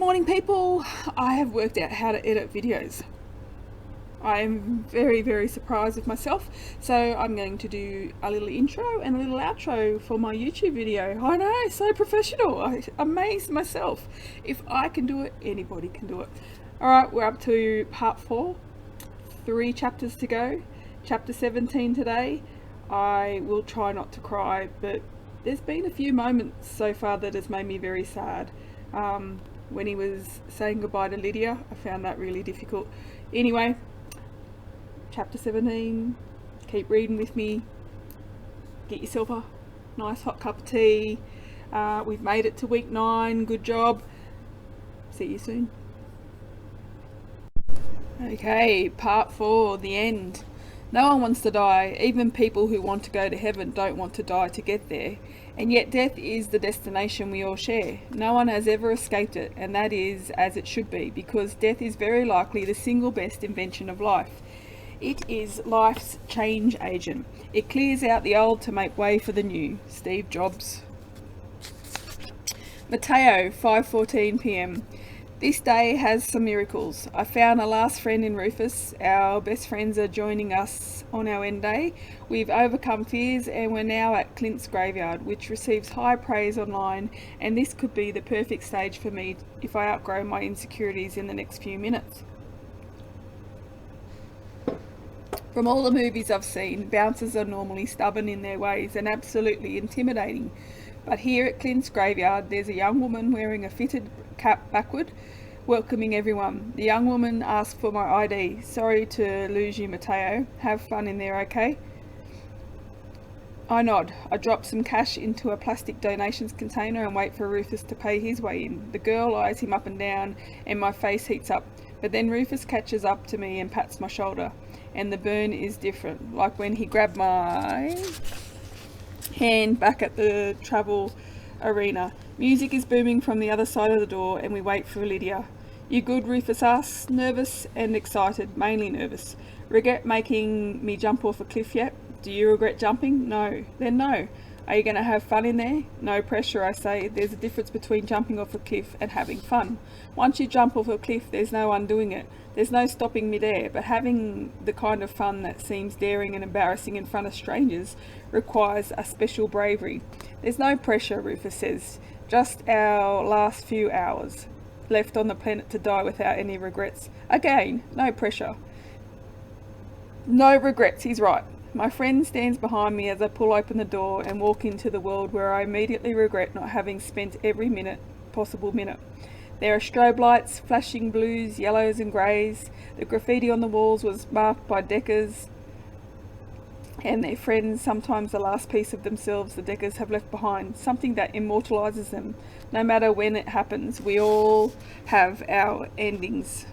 Morning people, I have worked out how to edit videos. I am very surprised with myself, so I'm going to do a little intro and a little outro for my YouTube video. I know, so professional. I amazed myself. If I can do it, anybody can do it. Alright, we're up to part 4, 3 chapters to go. Chapter 17 today. I will try not to cry, but there's been a few moments so far that has made me very sad. When he was saying goodbye to Lydia, I found that really difficult. Anyway, chapter 17, keep reading with me. Get yourself a nice hot cup of tea. We've made it to week 9, good job. See you soon. Okay, part 4, the end. No one wants to die. Even people who want to go to heaven don't want to die to get there. And yet death is the destination we all share. No one has ever escaped it, and that is as it should be, because death is very likely the single best invention of life. It is life's change agent. It clears out the old to make way for the new. Steve Jobs. Mateo, 5:14 p.m. This day has some miracles. I found a last friend in Rufus. Our best friends are joining us on our end day. We've overcome fears and we're now at Clint's graveyard, which receives high praise online, and this could be the perfect stage for me if I outgrow my insecurities in the next few minutes. From all the movies I've seen, bouncers are normally stubborn in their ways and absolutely intimidating. But here at Clint's graveyard, there's a young woman wearing a fitted cap backward, welcoming everyone. The young woman asked for my ID. Sorry to lose you, Mateo. Have fun in there, okay? I nod. I drop some cash into a plastic donations container and wait for Rufus to pay his way in. The girl eyes him up and down, and my face heats up. But then Rufus catches up to me and pats my shoulder, and the burn is different, like when he grabbed my hand back at the travel arena. Music is booming from the other side of the door, and we wait for Lydia. You good? Rufus asks, nervous and excited, mainly nervous. Regret making me jump off a cliff yet? Do you regret jumping? No. Then no. Are you going to have fun in there? No pressure, I say. There's a difference between jumping off a cliff and having fun. Once you jump off a cliff, there's no undoing it. There's no stopping midair, but having the kind of fun that seems daring and embarrassing in front of strangers requires a special bravery. There's no pressure, Rufus says. Just our last few hours left on the planet to die without any regrets. Again, no pressure. No regrets, he's right. My friend stands behind me as I pull open the door and walk into the world where I immediately regret not having spent every possible minute. There are strobe lights, flashing blues, yellows and greys. The graffiti on the walls was marked by Deckers and their friends, sometimes the last piece of themselves the Deckers have left behind, something that immortalizes them. No matter when it happens, we all have our endings.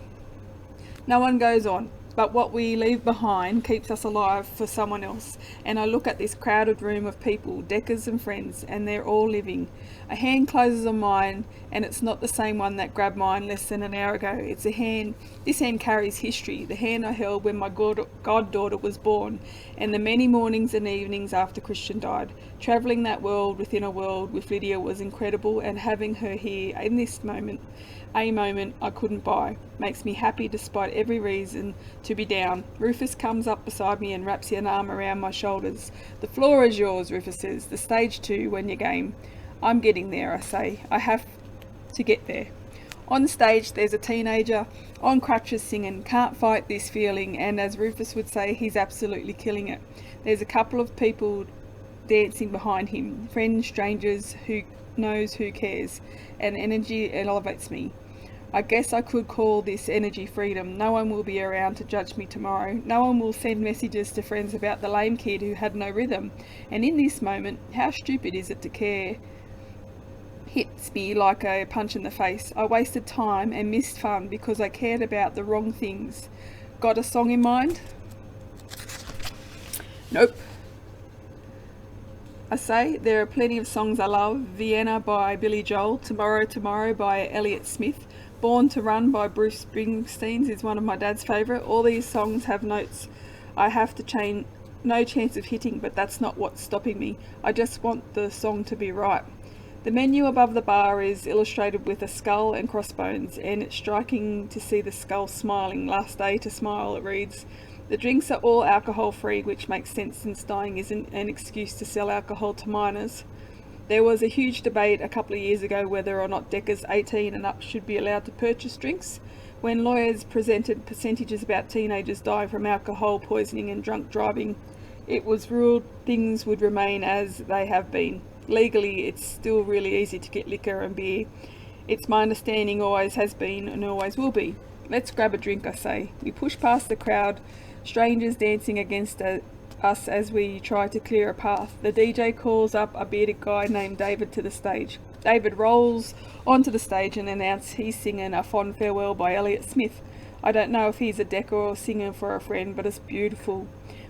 No one goes on, but what we leave behind keeps us alive for someone else. And I look at this crowded room of people, Deckers and friends, and they're all living. A hand closes on mine, and it's not the same one that grabbed mine less than an hour ago. It's a hand. This hand carries history. The hand I held when my goddaughter was born, and the many mornings and evenings after Christian died. Travelling that world within a world with Lydia was incredible, and having her here in this moment, a moment I couldn't buy, makes me happy despite every reason to be down. Rufus comes up beside me and wraps an arm around my shoulders. The floor is yours, Rufus says. The stage 2 when you're game. I'm getting there, I say. I have to get there. On stage there's a teenager on crutches singing Can't Fight This Feeling, and as Rufus would say, he's absolutely killing it. There's a couple of people dancing behind him, friends, strangers, who knows who cares, and energy elevates me. I guess I could call this energy freedom. No one will be around to judge me tomorrow. No one will send messages to friends about the lame kid who had no rhythm. And in this moment, how stupid is it to care? Hits me like a punch in the face. I wasted time and missed fun because I cared about the wrong things. Got a song in mind? Nope. I say there are plenty of songs I love. Vienna by Billy Joel, Tomorrow by Elliott Smith, Born to Run by Bruce Springsteen is one of my dad's favourite. All these songs have notes I have to change, no chance of hitting, but that's not what's stopping me. I just want the song to be right. The menu above the bar is illustrated with a skull and crossbones, and it's striking to see the skull smiling. Last day to smile, it reads. The drinks are all alcohol free, which makes sense since dying isn't an excuse to sell alcohol to minors. There was a huge debate a couple of years ago whether or not deckers 18 and up should be allowed to purchase drinks. When lawyers presented percentages about teenagers dying from alcohol poisoning and drunk driving, it was ruled things would remain as they have been. Legally, it's still really easy to get liquor and beer. It's my understanding, always has been and always will be. Let's grab a drink, I say. We push past the crowd, strangers dancing against us as we try to clear a path. The DJ calls up a bearded guy named David to the stage. David rolls onto the stage and announces he's singing A Fond Farewell by Elliott Smith. I don't know if he's a decker or singing for a friend, but it's beautiful.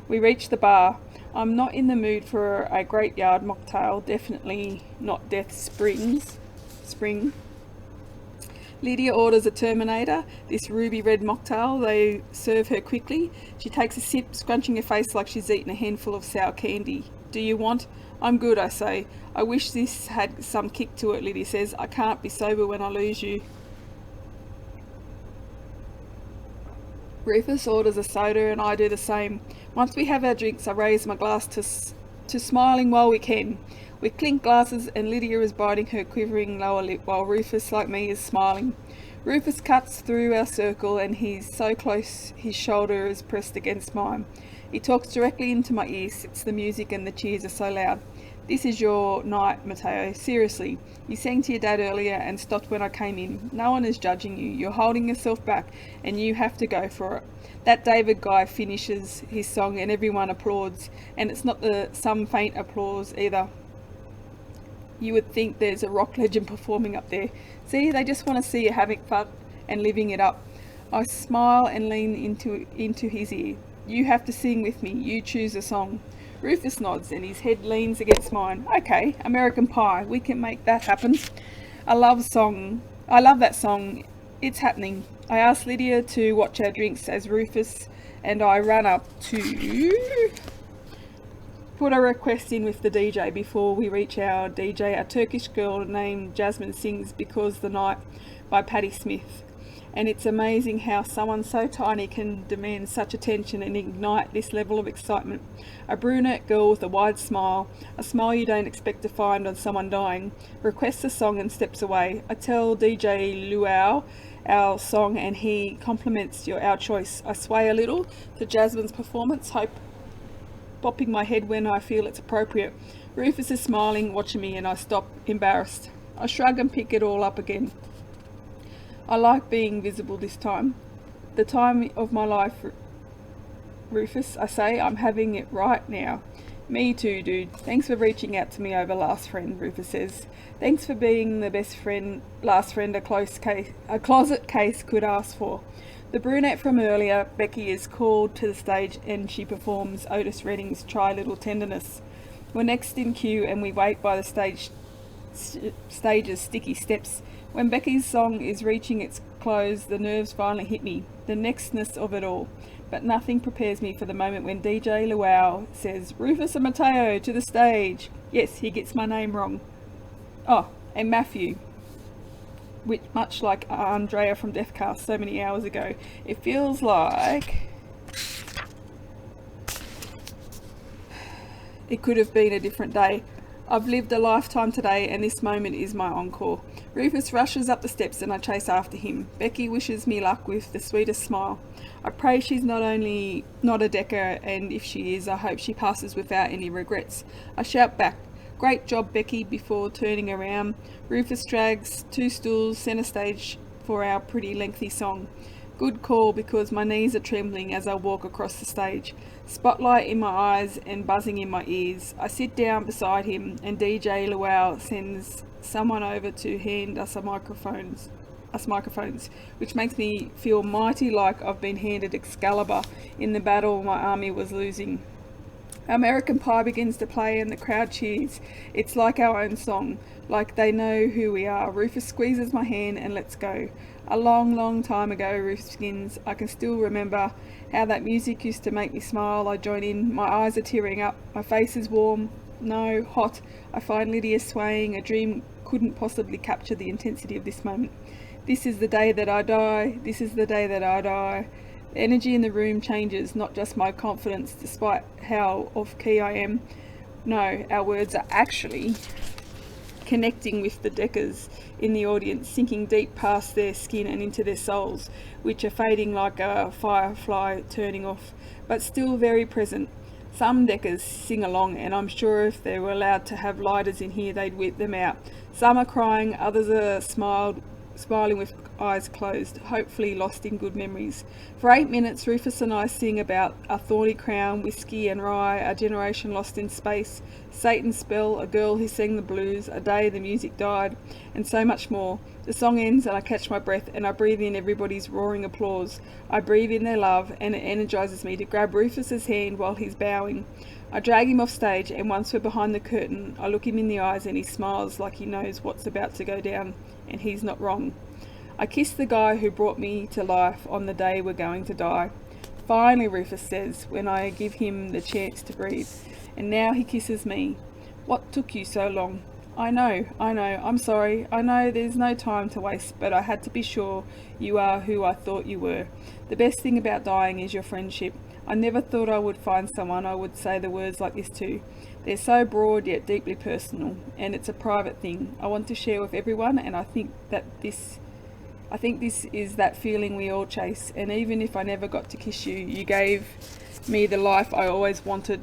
We reach the bar. I'm not in the mood for a Great Yard mocktail, definitely not Death Spring. Lydia orders a Terminator, this ruby red mocktail. They serve her quickly. She takes a sip, scrunching her face like she's eaten a handful of sour candy. Do you want? I'm good, I say. I wish this had some kick to it, Lydia says. I can't be sober when I lose you. Rufus orders a soda and I do the same. Once we have our drinks, I raise my glass to smiling while we can. We clink glasses and Lydia is biting her quivering lower lip while Rufus, like me, is smiling. Rufus cuts through our circle and he's so close his shoulder is pressed against mine. He talks directly into my ear, sits the music and the cheers are so loud. This is your night, Mateo. Seriously. You sang to your dad earlier and stopped when I came in. No one is judging you. You're holding yourself back and you have to go for it. That David guy finishes his song and everyone applauds, and it's not some faint applause either. You would think there's a rock legend performing up there. See, they just want to see you having fun and living it up. I smile and lean into his ear. You have to sing with me. You choose a song. Rufus nods and his head leans against mine. Okay, American Pie. We can make that happen. I love that song. It's happening. I ask Lydia to watch our drinks as Rufus and I run up to put a request in with the DJ before we reach our DJ. A Turkish girl named Jasmine sings Because the Night by Patti Smith. And it's amazing how someone so tiny can demand such attention and ignite this level of excitement. A brunette girl with a wide smile, a smile you don't expect to find on someone dying, requests a song and steps away. I tell DJ Luau our song and he compliments our choice. I sway a little to Jasmine's performance, bopping my head when I feel it's appropriate. Rufus is smiling, watching me, and I stop, embarrassed. I shrug and pick it all up again. I like being visible this time. The time of my life, Rufus, I say. I'm having it right now. Me too, dude. Thanks for reaching out to me over last friend, Rufus says. Thanks for being the best friend, last friend a closet case could ask for. The brunette from earlier, Becky, is called to the stage and she performs Otis Redding's Try Little Tenderness. We're next in queue and we wait by the stage's sticky steps. When Becky's song is reaching its close, the nerves finally hit me, the nextness of it all. But nothing prepares me for the moment when DJ Luau says, Rufus and Mateo to the stage. Yes, he gets my name wrong. Oh, and Matthew. Which, much like Andrea from Deathcast so many hours ago, it feels like it could have been a different day. I've lived a lifetime today and this moment is my encore. Rufus rushes up the steps and I chase after him. Becky wishes me luck with the sweetest smile. I pray she's not a decker, and if she is, I hope she passes without any regrets. I shout back, Great job, Becky, before turning around. Rufus drags 2 stools centre stage for our pretty lengthy song. Good call, because my knees are trembling as I walk across the stage. Spotlight in my eyes and buzzing in my ears. I sit down beside him and DJ Luau sends someone over to hand us microphones, which makes me feel mighty like I've been handed Excalibur in the battle my army was losing. American Pie begins to play and the crowd cheers. It's like our own song, like they know who we are. Rufus squeezes my hand and lets go. A long, long time ago, Rufus begins. I can still remember how that music used to make me smile. I join in. My eyes are tearing up. My face is warm. No, hot. I find Lydia swaying, a dream couldn't possibly capture the intensity of this moment. This is the day that I die. This is the day that I die. The energy in the room changes, not just my confidence, despite how off-key I am. No, our words are actually connecting with the Deckers in the audience, sinking deep past their skin and into their souls, which are fading like a firefly turning off, but still very present. Some Deckers sing along, and I'm sure if they were allowed to have lighters in here, they'd whip them out. Some are crying, others are smiling with eyes closed, hopefully lost in good memories. For 8 minutes, Rufus and I sing about a thorny crown, whiskey and rye, a generation lost in space, Satan's spell, a girl who sang the blues, a day the music died, and so much more. The song ends and I catch my breath and I breathe in everybody's roaring applause. I breathe in their love, and it energizes me to grab Rufus's hand while he's bowing. I drag him off stage, and once we're behind the curtain, I look him in the eyes and he smiles like he knows what's about to go down, and he's not wrong. I kiss the guy who brought me to life on the day we're going to die. Finally, Rufus says, when I give him the chance to breathe. And now he kisses me. What took you so long? I know, I'm sorry. I know there's no time to waste, but I had to be sure you are who I thought you were. The best thing about dying is your friendship. I never thought I would find someone I would say the words like this to. They're so broad yet deeply personal, and it's a private thing I want to share with everyone, and I think this is that feeling we all chase. And even if I never got to kiss you, you gave me the life I always wanted.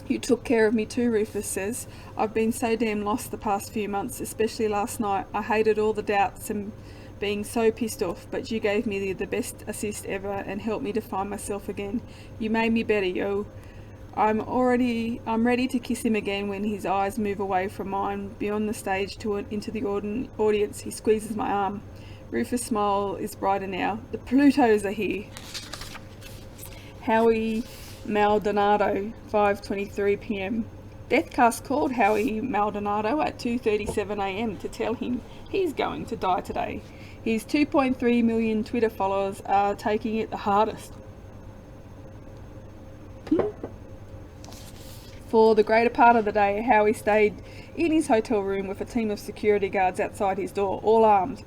You took care of me too, Rufus says. I've been so damn lost the past few months, especially last night. I hated all the doubts and being so pissed off, but you gave me the best assist ever and helped me to find myself again. You made me better, yo. I'm ready to kiss him again when his eyes move away from mine, beyond the stage into the audience. He squeezes my arm. Rufus' smile is brighter now. The Plutos are here. Howie Maldonado, 5:23 p.m. Deathcast called Howie Maldonado at 2:37 a.m. to tell him he's going to die today. His 2.3 million Twitter followers are taking it the hardest. For the greater part of the day, Howie stayed in his hotel room with a team of security guards outside his door, all armed.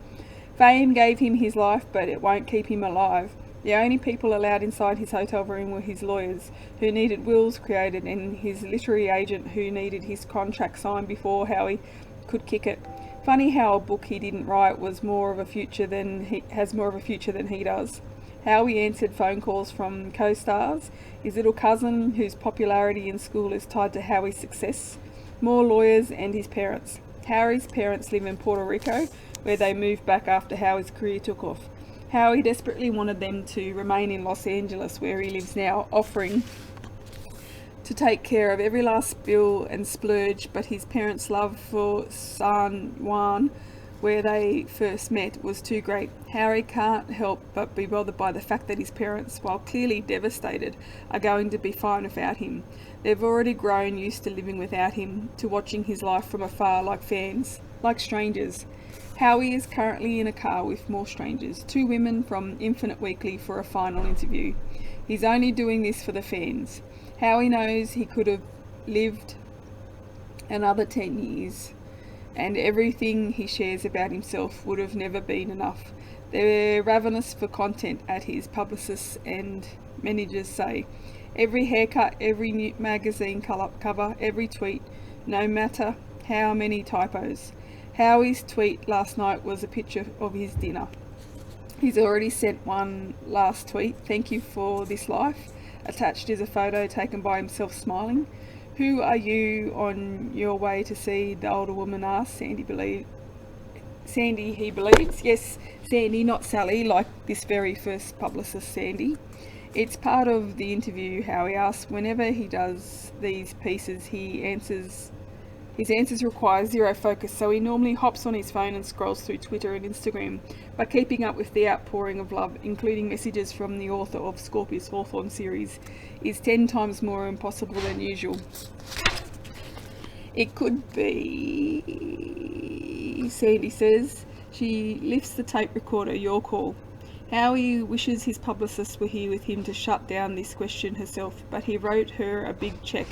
Fame gave him his life, but it won't keep him alive. The only people allowed inside his hotel room were his lawyers, who needed wills created, and his literary agent, who needed his contract signed before Howie could kick it. Funny how a book he didn't write has more of a future than he does. Howie answered phone calls from co-stars, his little cousin, whose popularity in school is tied to Howie's success, more lawyers, and his parents. Howie's parents live in Puerto Rico, where they moved back after Howie's career took off. Howie desperately wanted them to remain in Los Angeles, where he lives now, offering to take care of every last bill and splurge, but his parents' love for San Juan, where they first met, was too great. Howie can't help but be bothered by the fact that his parents, while clearly devastated, are going to be fine without him. They've already grown used to living without him, to watching his life from afar like fans, like strangers. Howie is currently in a car with more strangers, 2 women from Infinite Weekly, for a final interview. He's only doing this for the fans. Howie knows he could have lived another 10 years, and everything he shares about himself would have never been enough. They're ravenous for content, at his publicists and managers say. Every haircut, every new magazine cover, every tweet, no matter how many typos. Howie's tweet last night was a picture of his dinner. He's already sent one last tweet. Thank you for this life. Attached is a photo taken by himself smiling. Who are you on your way to see? The older woman asked. Sandy, he believes. Yes, Sandy, not Sally, like this very first publicist, Sandy. It's part of the interview, Howie asks. Whenever he does these pieces, his answers require zero focus, so he normally hops on his phone and scrolls through Twitter and Instagram. But keeping up with the outpouring of love, including messages from the author of Scorpius Hawthorne series, is 10 times more impossible than usual. It could be, Sandy says. She lifts the tape recorder. Your call. Howie wishes his publicist were here with him to shut down this question herself, but he wrote her a big check.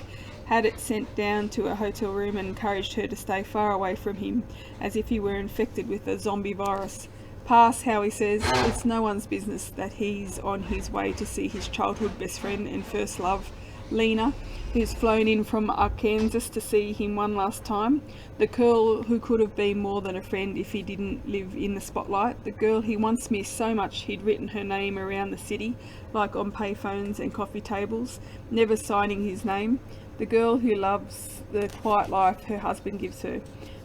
had it sent down to a hotel room and encouraged her to stay far away from him, as if he were infected with a zombie virus. Pass, Howie says. It's no one's business that he's on his way to see his childhood best friend and first love, Lena, who's flown in from Arkansas to see him one last time. The girl who could have been more than a friend if he didn't live in the spotlight. The girl he once missed so much he'd written her name around the city, like on payphones and coffee tables, never signing his name. The girl who loves the quiet life her husband gives her.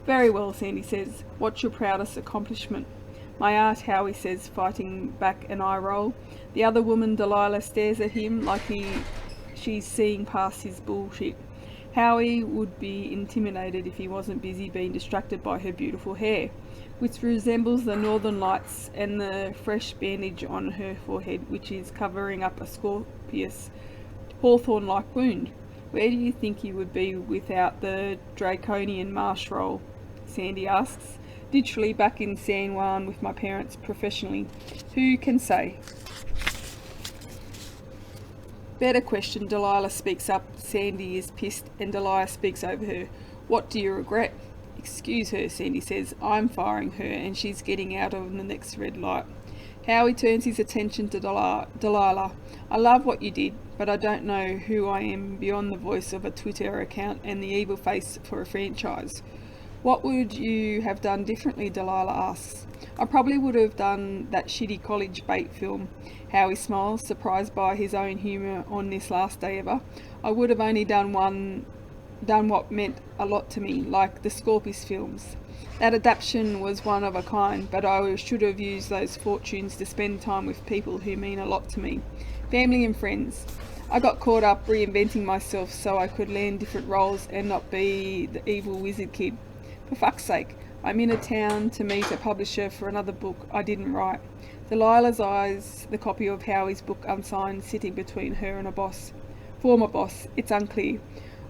Very well, Sandy says. What's your proudest accomplishment? My art, Howie says, fighting back an eye roll. The other woman, Delilah, stares at him like she's seeing past his bullshit. Howie would be intimidated if he wasn't busy being distracted by her beautiful hair, which resembles the northern lights, and the fresh bandage on her forehead, which is covering up a scorpious, hawthorn-like wound. Where do you think he would be without the draconian marsh roll? Sandy asks. Literally back in San Juan with my parents professionally. Who can say? Better question, Delilah speaks up. Sandy is pissed and Delilah speaks over her. What do you regret? Excuse her, Sandy says. I'm firing her and she's getting out of the next red light. Howie turns his attention to Delilah. I love what you did, but I don't know who I am beyond the voice of a Twitter account and the evil face for a franchise. What would you have done differently, Delilah asks. I probably would have done that shitty college bait film. Howie smiles, surprised by his own humour on this last day ever. I would have only done what meant a lot to me, like the Scorpius films. That adaptation was one of a kind, but I should have used those fortunes to spend time with people who mean a lot to me. Family and friends. I got caught up reinventing myself so I could land different roles and not be the evil wizard kid. For fuck's sake, I'm in a town to meet a publisher for another book I didn't write. Delilah's eyes the copy of Howie's book unsigned sitting between her and a boss. Former boss, it's unclear.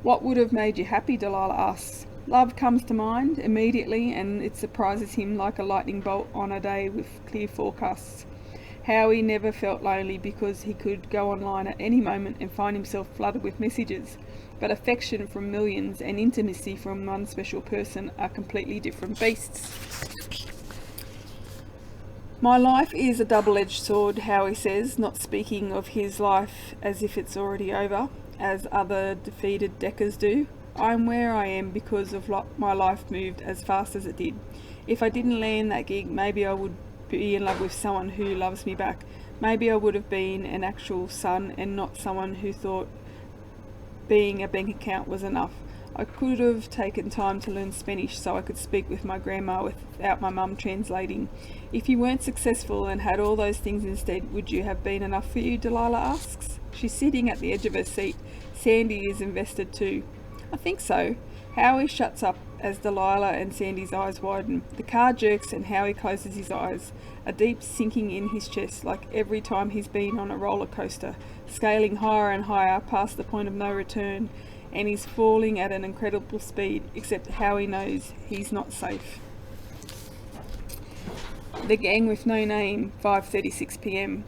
What would have made you happy, Delilah asks. Love comes to mind immediately and it surprises him like a lightning bolt on a day with clear forecasts. Howie never felt lonely because he could go online at any moment and find himself flooded with messages. But affection from millions and intimacy from one special person are completely different beasts. My life is a double-edged sword, Howie says, not speaking of his life as if it's already over, as other defeated Deckers do. I'm where I am because of my life moved as fast as it did. If I didn't land that gig, maybe I would be in love with someone who loves me back. Maybe I would have been an actual son and not someone who thought being a bank account was enough. I could have taken time to learn Spanish so I could speak with my grandma without my mum translating. If you weren't successful and had all those things instead, would you have been enough for you, Delilah asks. She's sitting at the edge of her seat. Sandy is invested too. I think so. Howie shuts up as Delilah and Sandy's eyes widen. The car jerks and Howie closes his eyes, a deep sinking in his chest like every time he's been on a roller coaster, scaling higher and higher past the point of no return, and he's falling at an incredible speed, except Howie knows he's not safe. The Gang with No Name, 5:36 p.m.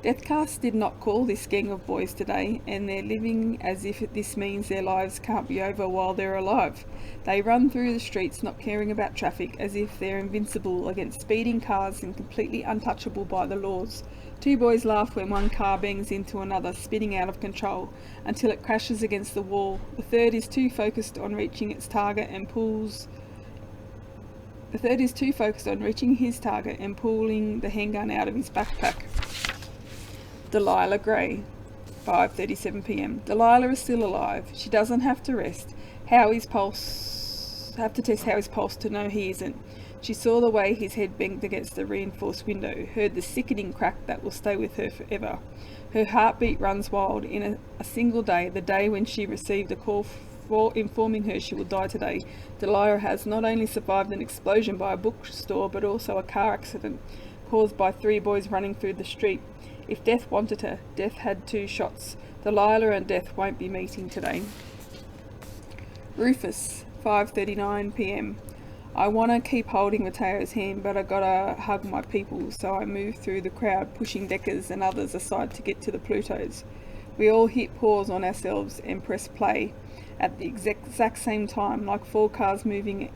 Deathcast did not call this gang of boys today, and they're living as if this means their lives can't be over while they're alive. They run through the streets not caring about traffic, as if they're invincible against speeding cars and completely untouchable by the laws. Two boys laugh when one car bangs into another, spinning out of control, until it crashes against the wall. The third is too focused on reaching its target and pulling the handgun out of his backpack. Delilah Grey, 5:37 p.m. Delilah is still alive. She doesn't have to rest. Have to test Howie's pulse to know he isn't. She saw the way his head banged against the reinforced window, heard the sickening crack that will stay with her forever. Her heartbeat runs wild. In a single day, the day when she received a call informing her she will die today, Delilah has not only survived an explosion by a bookstore, but also a car accident caused by three boys running through the street. If Death wanted her, Death had two shots. Delilah and Death won't be meeting today. Rufus, 5:39 p.m. I want to keep holding Mateo's hand, but I gotta hug my people, so I move through the crowd, pushing Deckers and others aside to get to the Plutos. We all hit pause on ourselves and press play at the exact same time, like 4 cars moving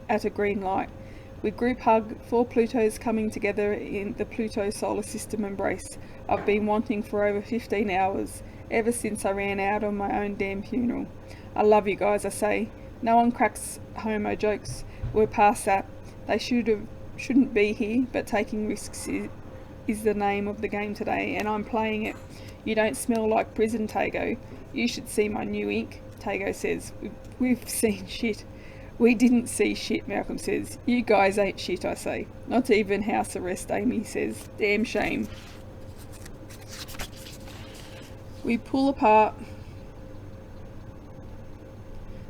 at a green light. We group hug, 4 Plutos coming together in the Pluto solar system embrace I've been wanting for over 15 hours, ever since I ran out on my own damn funeral. I love you guys, I say. No one cracks homo jokes. We're past that. They shouldn't be here, but taking risks is the name of the game today, and I'm playing it. You don't smell like prison, Tago. You should see my new ink, Tago says. We've seen shit. We didn't see shit, Malcolm says. You guys ain't shit, I say. Not even house arrest, Amy says. Damn shame. We pull apart,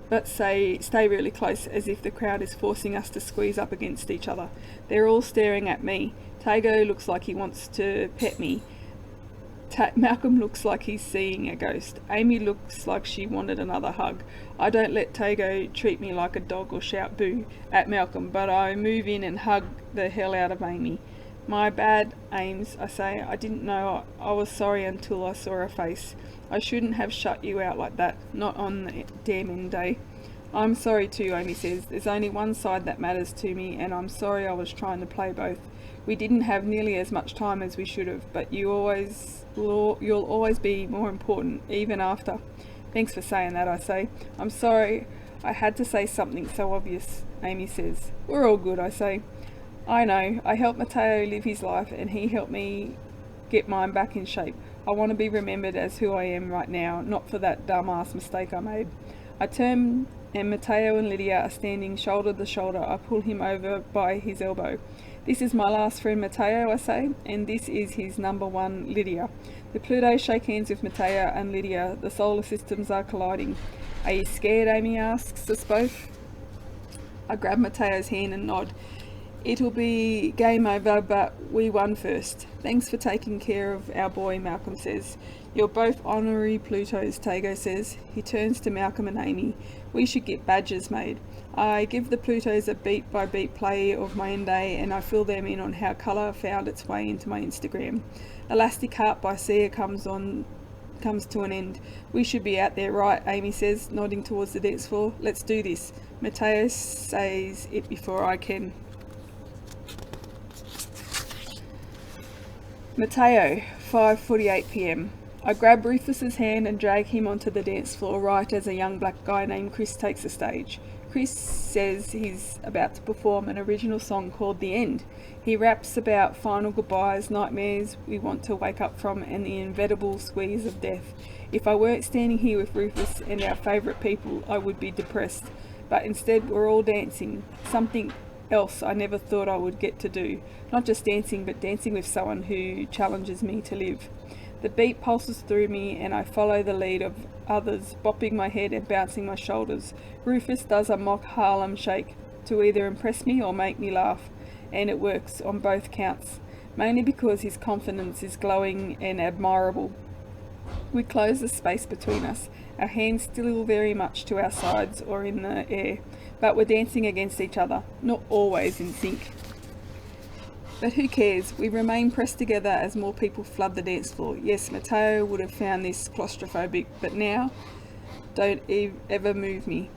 but stay really close, as if the crowd is forcing us to squeeze up against each other. They're all staring at me. Tago looks like he wants to pet me. Malcolm looks like he's seeing a ghost. Amy looks like she wanted another hug. I don't let Tago treat me like a dog or shout boo at Malcolm, but I move in and hug the hell out of Amy. My bad, Ames, I say. I didn't know. I was sorry until I saw her face. I shouldn't have shut you out like that, not on the damn end day. I'm sorry too, Amy says. There's only one side that matters to me, and I'm sorry I was trying to play both. We didn't have nearly as much time as we should have, but you'll always be more important, even after. Thanks for saying that, I say. I'm sorry I had to say something so obvious, Amy says. We're all good, I say. I know. I helped Mateo live his life, and he helped me get mine back in shape. I want to be remembered as who I am right now, not for that dumbass mistake I made. I turn, and Mateo and Lydia are standing shoulder to shoulder. I pull him over by his elbow. This is my last friend Mateo, I say, and this is his number one, Lydia. The Plutos shake hands with Mateo and Lydia. The solar systems are colliding. Are you scared, Amy asks us both. I grab Mateo's hand and nod. It'll be game over, but we won first. Thanks for taking care of our boy, Malcolm says. You're both honorary Plutos, Tago says. He turns to Malcolm and Amy. We should get badges made. I give the Plutos a beat-by-beat play of my end day, and I fill them in on how colour found its way into my Instagram. Elastic Heart by Sia comes to an end. We should be out there, right? Amy says, nodding towards the dance floor. Let's do this. Mateo says it before I can. Mateo, 5:48 p.m. I grab Rufus's hand and drag him onto the dance floor right as a young black guy named Chris takes the stage. Chris says he's about to perform an original song called The End. He raps about final goodbyes, nightmares we want to wake up from, and the inevitable squeeze of death. If I weren't standing here with Rufus and our favourite people, I would be depressed. But instead we're all dancing, something else I never thought I would get to do. Not just dancing, but dancing with someone who challenges me to live. The beat pulses through me, and I follow the lead of others, bopping my head and bouncing my shoulders. Rufus does a mock Harlem shake to either impress me or make me laugh, and it works on both counts, mainly because his confidence is glowing and admirable. We close the space between us, our hands still very much to our sides or in the air, but we're dancing against each other, not always in sync. But who cares? We remain pressed together as more people flood the dance floor. Yes, Mateo would have found this claustrophobic, but now, don't ever move me.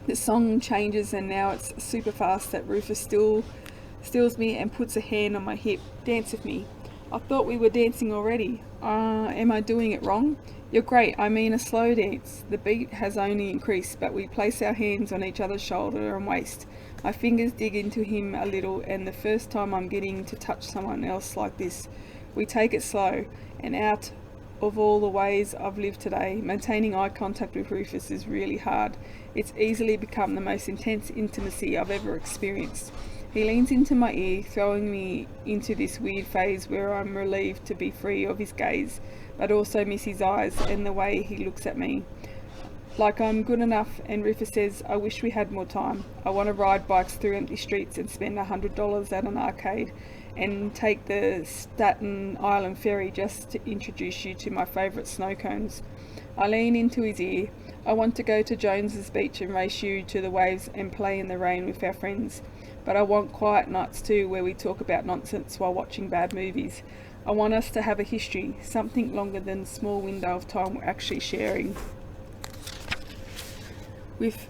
The song changes, and now it's super fast that Rufus steals me and puts a hand on my hip. Dance with me. I thought we were dancing already. Am I doing it wrong? You're great. I mean a slow dance. The beat has only increased, but we place our hands on each other's shoulder and waist. My fingers dig into him a little, and the first time I'm getting to touch someone else like this. We take it slow, and out of all the ways I've lived today, maintaining eye contact with Rufus is really hard. It's easily become the most intense intimacy I've ever experienced. He leans into my ear, throwing me into this weird phase where I'm relieved to be free of his gaze, but also miss his eyes and the way he looks at me. Like I'm good enough, and Rufus says, I wish we had more time. I want to ride bikes through empty streets and spend $100 at an arcade and take the Staten Island ferry just to introduce you to my favourite snow cones. I lean into his ear. I want to go to Jones's beach and race you to the waves and play in the rain with our friends. but I want quiet nights too, where we talk about nonsense while watching bad movies. I want us to have a history, something longer than the small window of time we're actually sharing, with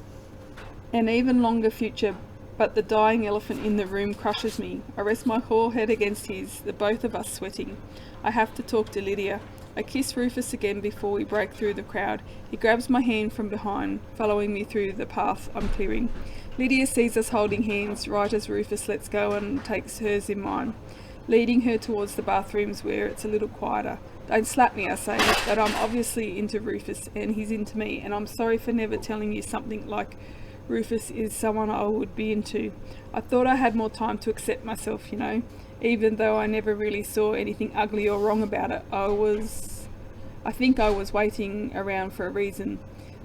an even longer future. But the dying elephant in the room crushes me. I rest my forehead against his, the both of us sweating. I have to talk to Lydia. I kiss Rufus again before we break through the crowd. He grabs my hand from behind, following me through the path I'm clearing. Lydia sees us holding hands right as Rufus lets go and takes hers in mine, leading her towards the bathrooms where it's a little quieter. Don't slap me, I say, but I'm obviously into Rufus and he's into me, and I'm sorry for never telling you something like Rufus is someone I would be into. I thought I had more time to accept myself, even though I never really saw anything ugly or wrong about it. I think I was waiting around for a reason,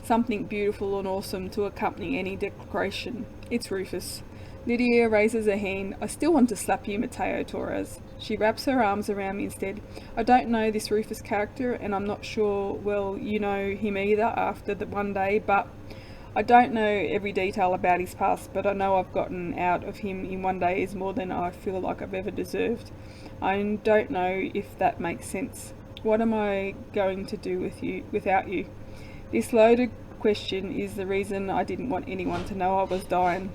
something beautiful and awesome to accompany any declaration. It's Rufus. Lydia raises her hand. I still want to slap you, Mateo Torres. She wraps her arms around me instead. I don't know this Rufus character, and I'm not sure, well, you know him either after the one day, but I don't know every detail about his past, but I know I've gotten out of him in one day is more than I feel like I've ever deserved. I don't know if that makes sense. What am I going to do without you? This loaded question is the reason I didn't want anyone to know I was dying.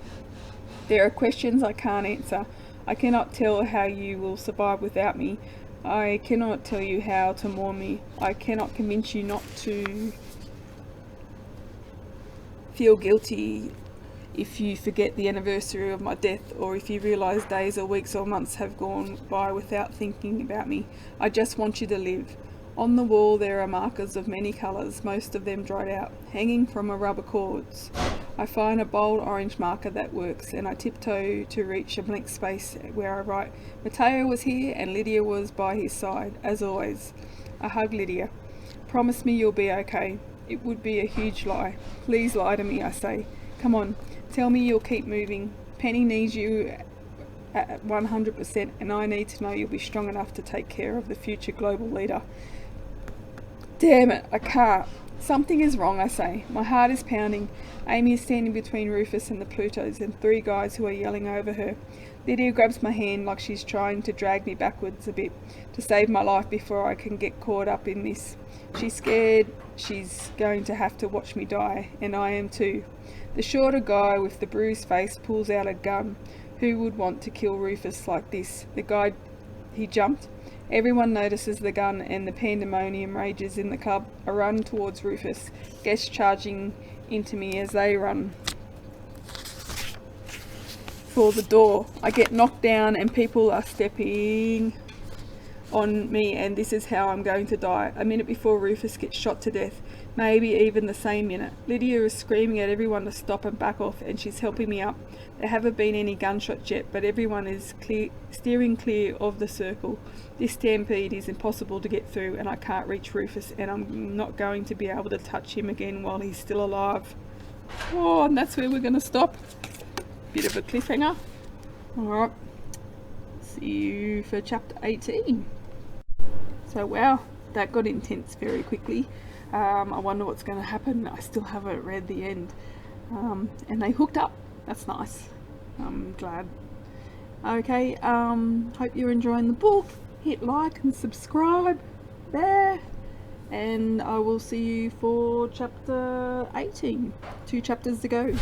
There are questions I can't answer. I cannot tell how you will survive without me. I cannot tell you how to mourn me. I cannot convince you not to feel guilty if you forget the anniversary of my death, or if you realise days or weeks or months have gone by without thinking about me. I just want you to live. On the wall there are markers of many colours, most of them dried out, hanging from a rubber cords. I find a bold orange marker that works, and I tiptoe to reach a blank space where I write, Mateo was here and Lydia was by his side, as always. I hug Lydia. Promise me you'll be okay. It would be a huge lie. Please lie to me, I say. Come on, tell me you'll keep moving. Penny needs you at 100%, and I need to know you'll be strong enough to take care of the future global leader. Damn it, I can't. Something is wrong, I say. My heart is pounding. Amy is standing between Rufus and the Plutos and three guys who are yelling over her. Lydia grabs my hand like she's trying to drag me backwards a bit to save my life before I can get caught up in this. She's scared she's going to have to watch me die, and I am too. The shorter guy with the bruised face pulls out a gun. Who would want to kill Rufus like this? The guy, he jumped. Everyone notices the gun and the pandemonium rages in the club. I run towards Rufus, guests charging into me as they run for the door. I get knocked down and people are stepping on me, and this is how I'm going to die. A minute before Rufus gets shot to death, maybe even the same minute. Lydia is screaming at everyone to stop and back off, and she's helping me up. There haven't been any gunshots yet, but everyone is steering clear of the circle. This stampede is impossible to get through, and I can't reach Rufus, and I'm not going to be able to touch him again while he's still alive. Oh, and that's where we're going to stop. Bit of a cliffhanger. Alright, see you for chapter 18. So wow, that got intense very quickly. I wonder what's going to happen. I still haven't read the end. And they hooked up. That's nice. I'm glad. Okay, hope you're enjoying the book. Hit like and subscribe there. And I will see you for chapter 18. 2 chapters to go.